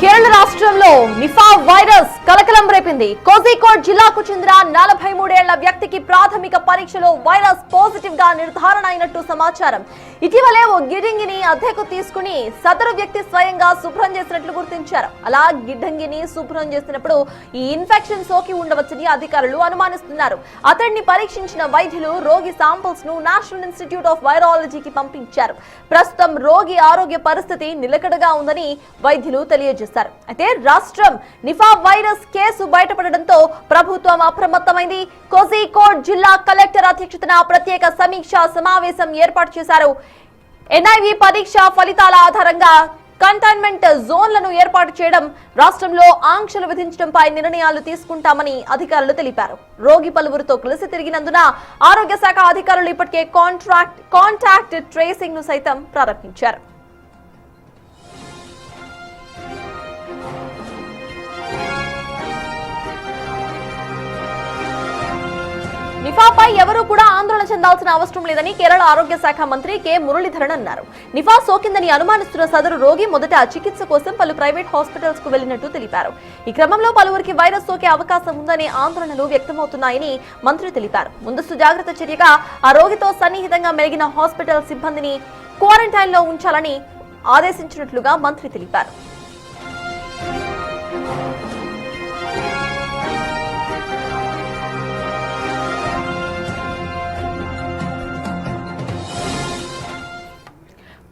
కేరళ రాష్ట్రంలో Nipah virus కలకలం రేపింది. కోజికోడ్ జిల్లాకు చెందిన 43 ఏళ్ల వ్యక్తికి ప్రాథమిక పరీక్షలో వైరస్ పాజిటివ్ గా నిర్ధారణ అయినట్టు సమాచారం. ఇటీవలే ఓ గిడ్డంగిని అద్దెకు తీసుకుని సదరు వ్యక్తి స్వయంగా శుభ్రం చేసినట్లు గుర్తించారు. అలా గిడ్డంగిని శుభ్రం చేసినప్పుడు ఈ ఇన్ఫెక్షన్ సోకి ఉండవచ్చని అధికారులు అనుమానిస్తున్నారు. అతడిని పరీక్షించిన వైద్యులు రోగి శాంపిల్స్ ను నేషనల్ ఇన్స్టిట్యూట్ ఆఫ్ వైరాలజీకి పంపించారు. ప్రస్తుతం రోగి ఆరోగ్య పరిస్థితి నిలకడగా ఉందని వైద్యులు తెలియజేశారు. అయితే రాష్ట్రం నిఫా వైరస్ కేసు బయటపడడంతో ప్రభుత్వం అప్రమత్తమైంది. కోజికోడ్ జిల్లా కలెక్టర్ అధ్యక్షతన ప్రత్యేక సమీక్షా సమావేశం ఏర్పాటు చేశారు. ఎన్ఐవి పరీక్ష ఫలితాల ఆధారంగా కంటైన్మెంట్ జోన్లను ఏర్పాటు చేయడం, రాష్ట్రంలో ఆంక్షలు విధించడంపై నిర్ణయాలు తీసుకుంటామని అధికారులు తెలిపారు. రోగి పలువురితో కలిసి తిరిగినందున ఆరోగ్య శాఖ అధికారులు ఇప్పటికే కాంటాక్ట్ ట్రేసింగ్ ను సైతం ప్రారంభించారు. నిఫాపై ఎవరూ కూడా ఆందోళన చెందాల్సిన అవసరం లేదని కేరళ ఆరోగ్య శాఖ మంత్రి కె మురళీధరన్ అన్నారు. నిఫా సోకిందని అనుమానిస్తున్న సదరు రోగి మొదట చికిత్స కోసం పలు ప్రైవేట్ హాస్పిటల్స్ కు వెళ్లినట్టు తెలిపారు. ఈ క్రమంలో పలువురికి వైరస్ సోకే అవకాశం ఉందనే ఆందోళనలు వ్యక్తమవుతున్నాయని మంత్రి తెలిపారు. ముందస్తు జాగ్రత్త చర్యగా ఆ రోగితో సన్నిహితంగా మెలిగిన హాస్పిటల్ సిబ్బందిని క్వారంటైన్ లో ఉంచాలని ఆదేశించినట్లుగా మంత్రి తెలిపారు.